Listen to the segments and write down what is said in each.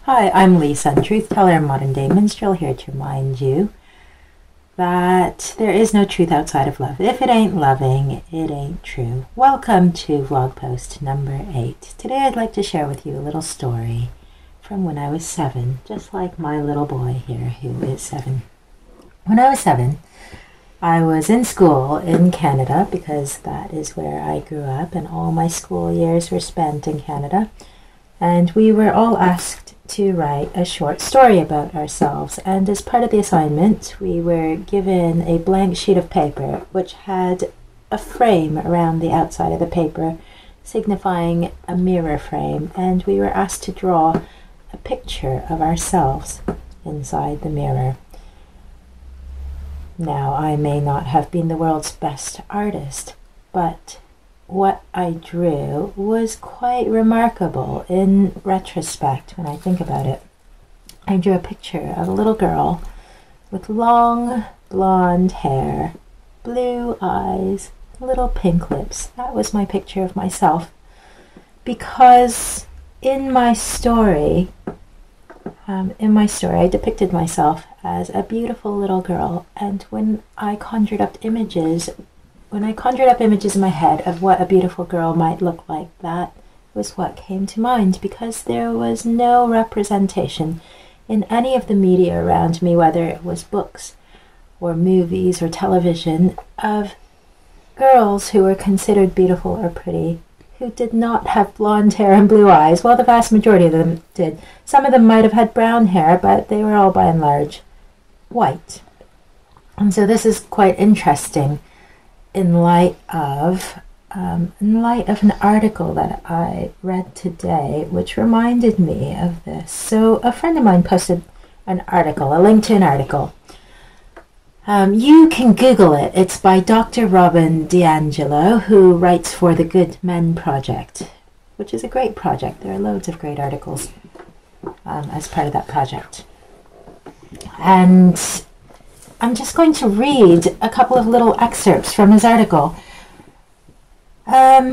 Hi, I'm LeeSun Truth Teller, modern day minstrel, here to remind you that there is no truth outside of love. If it ain't loving, it ain't true. Welcome to vlog post number 8. Today I'd like to share with you a little story from when I was 7, just like my little boy here who is 7. When I was 7, I was in school in Canada because that is where I grew up and all my school years were spent in Canada. And we were all asked to write a short story about ourselves. And as part of the assignment, we were given a blank sheet of paper which had a frame around the outside of the paper signifying a mirror frame. And we were asked to draw a picture of ourselves inside the mirror. Now, I may not have been the world's best artist, but what I drew was quite remarkable in retrospect when I think about it. I drew a picture of a little girl with long blonde hair, blue eyes, little pink lips. That was my picture of myself, because in my story, I depicted myself as a beautiful little girl, and when I conjured up images in my head of what a beautiful girl might look like, that was what came to mind, because there was no representation in any of the media around me, whether it was books or movies or television, of girls who were considered beautiful or pretty, who did not have blonde hair and blue eyes. Well, the vast majority of them did. Some of them might have had brown hair, but they were all by and large white. And so this is quite interesting in light of an article that I read today, which reminded me of this. So a friend of mine posted an article, a link to an article. You can Google it. It's by Dr. Robin Diangelo, who writes for the Good Men Project, which is a great project. There are loads of great articles as part of that project. And I'm just going to read a couple of little excerpts from his article. I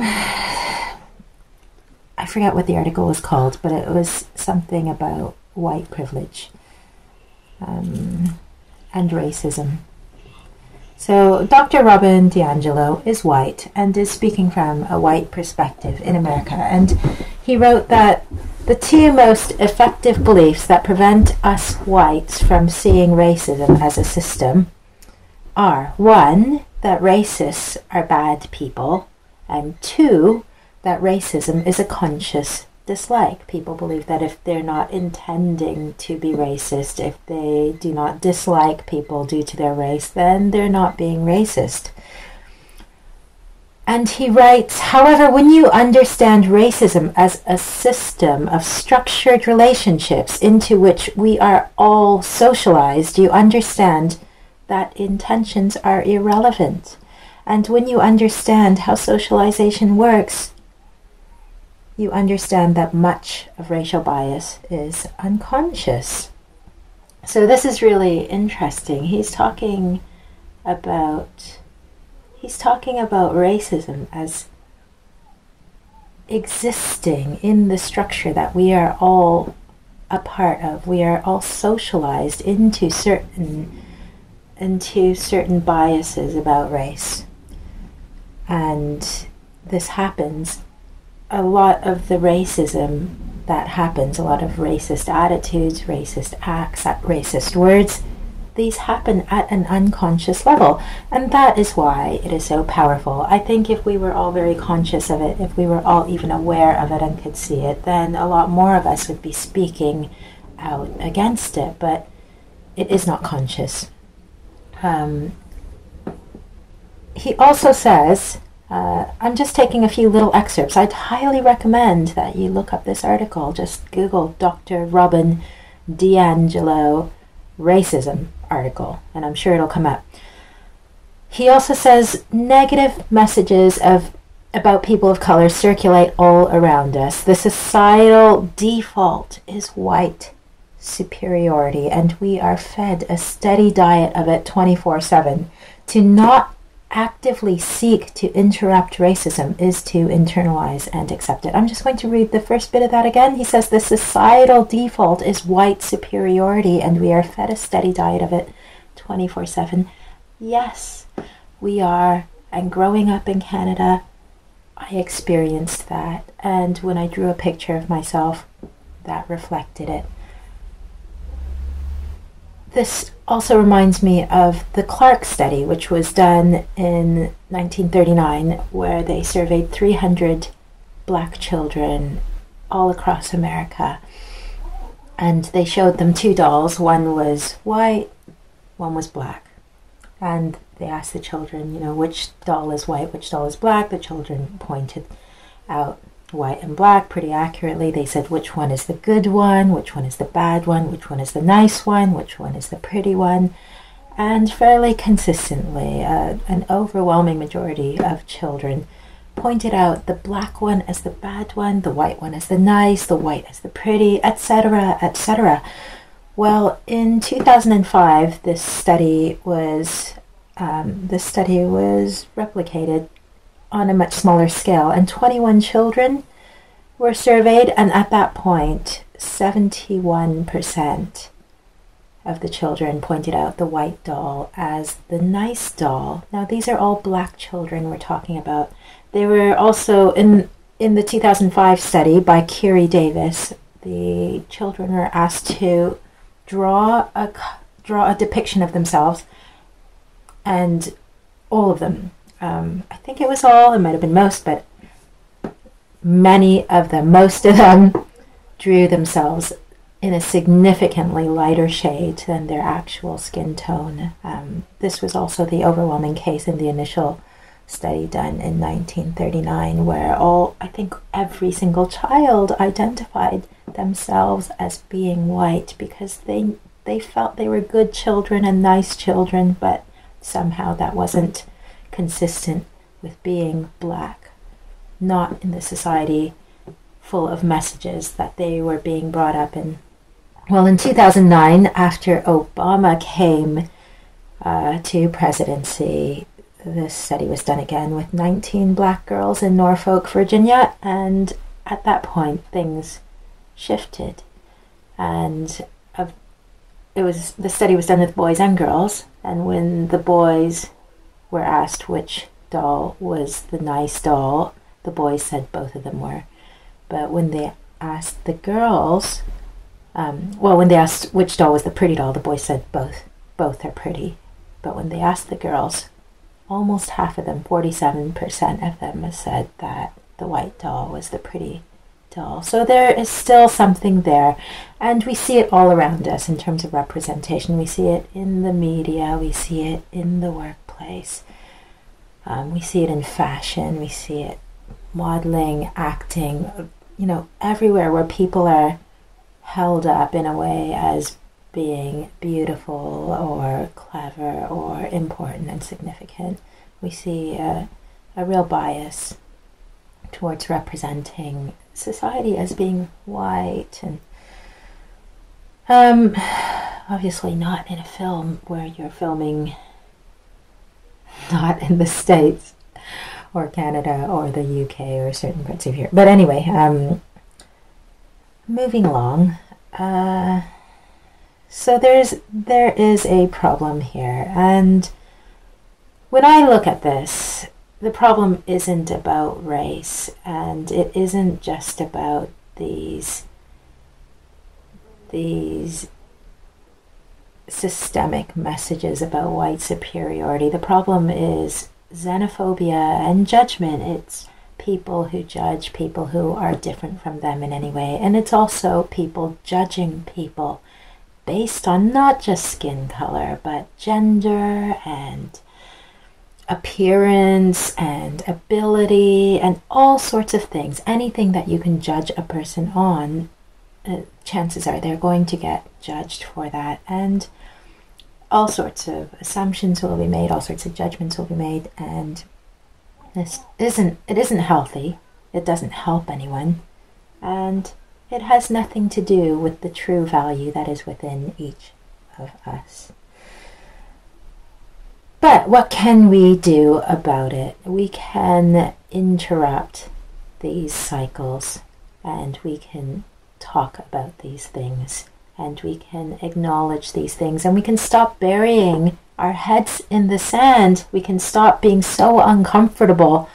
forget what the article was called, but it was something about white privilege and racism. So Dr. Robin Diangelo is white and is speaking from a white perspective in America. And he wrote that the two most effective beliefs that prevent us whites from seeing racism as a system are, 1, that racists are bad people, and 2, that racism is a conscious dislike. People believe that if they're not intending to be racist, if they do not dislike people due to their race, then they're not being racist. And he writes, however, when you understand racism as a system of structured relationships into which we are all socialized, you understand that intentions are irrelevant. And when you understand how socialization works, you understand that much of racial bias is unconscious. So this is really interesting. He's talking about racism as existing in the structure that we are all a part of. We are all socialized into certain biases about race. And this happens. A lot of the racism that happens, a lot of racist attitudes, racist acts, racist words, these happen at an unconscious level. And that is why it is so powerful. I think if we were all very conscious of it, if we were all even aware of it and could see it, then a lot more of us would be speaking out against it. But it is not conscious. He also says, I'm just taking a few little excerpts. I'd highly recommend that you look up this article. Just Google Dr. Robin Diangelo racism article, and I'm sure it'll come up. He also says negative messages about people of color circulate all around us. The societal default is white superiority, and we are fed a steady diet of it 24/7. To not actively seek to interrupt racism is to internalize and accept it. I'm just going to read the first bit of that again. He says, the societal default is white superiority, and we are fed a steady diet of it 24/7. Yes, we are. And growing up in Canada, I experienced that. And when I drew a picture of myself, that reflected it. This also reminds me of the Clark study, which was done in 1939, where they surveyed 300 black children all across America. And they showed them two dolls. One was white, one was black. And they asked the children, which doll is white, which doll is black. The children pointed out white and black pretty accurately. They said which one is the good one, which one is the bad one, which one is the nice one, which one is the pretty one. And fairly consistently, an overwhelming majority of children pointed out the black one as the bad one, the white one as the nice, the white as the pretty, etc., etc. Well, in 2005, this study was replicated on a much smaller scale, and 21 children were surveyed, and at that point, 71% of the children pointed out the white doll as the nice doll. Now, these are all black children we're talking about. They were also, in the 2005 study by Kiri Davis, the children were asked to draw a depiction of themselves, and all of them, I think it was all, it might have been most, but most of them drew themselves in a significantly lighter shade than their actual skin tone. This was also the overwhelming case in the initial study done in 1939, where I think every single child identified themselves as being white because they felt they were good children and nice children, but somehow that wasn't consistent with being black, not in the society full of messages that they were being brought up in. Well, in 2009, after Obama came to presidency, this study was done again with 19 black girls in Norfolk, Virginia, and at that point things shifted. And the study was done with boys and girls, and when the boys were asked which doll was the nice doll, the boys said both of them were. But when they asked the girls, when they asked which doll was the pretty doll, the boys said both are pretty. But when they asked the girls, almost half of them, 47% of them, said that the white doll was the pretty doll. So there is still something there, and we see it all around us in terms of representation. We see it in the media, we see it in the workplace, we see it in fashion, we see it modeling, acting, everywhere where people are held up in a way as being beautiful or clever or important and significant. We see a real bias towards representing society as being white, and obviously not in a film where you're filming not in the States or Canada or the UK or certain parts of Europe. But anyway, moving along. So there is a problem here, and when I look at this, the problem isn't about race, and it isn't just about these systemic messages about white superiority. The problem is xenophobia and judgment. It's people who judge people who are different from them in any way, and it's also people judging people based on not just skin color, but gender and appearance and ability and all sorts of things. Anything that you can judge a person on, chances are they're going to get judged for that, and all sorts of assumptions will be made, all sorts of judgments will be made, and it isn't healthy. It doesn't help anyone, and it has nothing to do with the true value that is within each of us. But what can we do about it? We can interrupt these cycles, and we can talk about these things, and we can acknowledge these things, and we can stop burying our heads in the sand. We can stop being so uncomfortable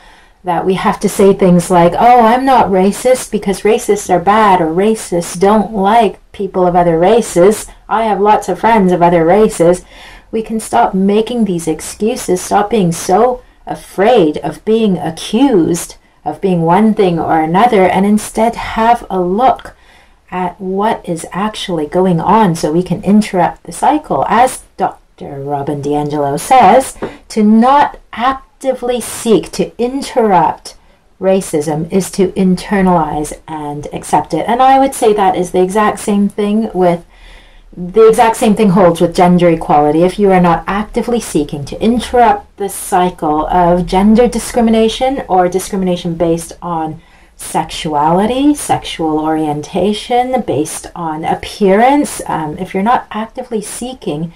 that we have to say things like, oh, I'm not racist because racists are bad, or racists don't like people of other races. I have lots of friends of other races. We can stop making these excuses, stop being so afraid of being accused of being one thing or another, and instead have a look at what is actually going on so we can interrupt the cycle. As Dr. Robin Diangelo says, to not actively seek to interrupt racism is to internalize and accept it. And I would say that is the exact same thing holds with gender equality. If you are not actively seeking to interrupt the cycle of gender discrimination or discrimination based on sexuality, sexual orientation, based on appearance, if you're not actively seeking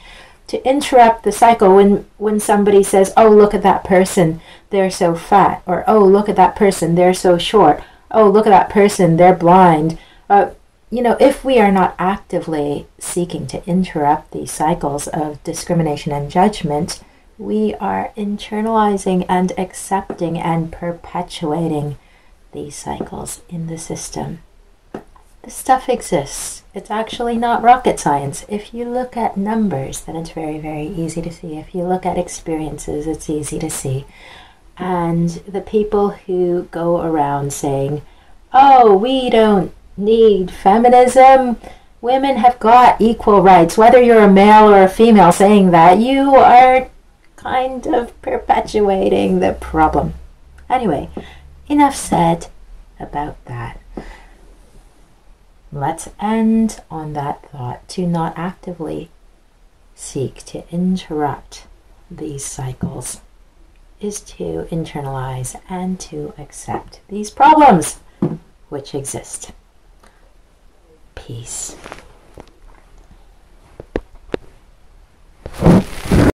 to interrupt the cycle, when somebody says, oh, look at that person, they're so fat, or oh, look at that person, they're so short, oh, look at that person, they're blind, if we are not actively seeking to interrupt these cycles of discrimination and judgment, we are internalizing and accepting and perpetuating these cycles in the system. This stuff exists. It's actually not rocket science. If you look at numbers, then it's very, very easy to see. If you look at experiences, it's easy to see. And the people who go around saying, oh, we don't need feminism, women have got equal rights, whether you're a male or a female saying that, you are kind of perpetuating the problem. Anyway, enough said about that. Let's end on that thought, to not actively seek to interrupt these cycles is to internalize and to accept these problems which exist. Peace.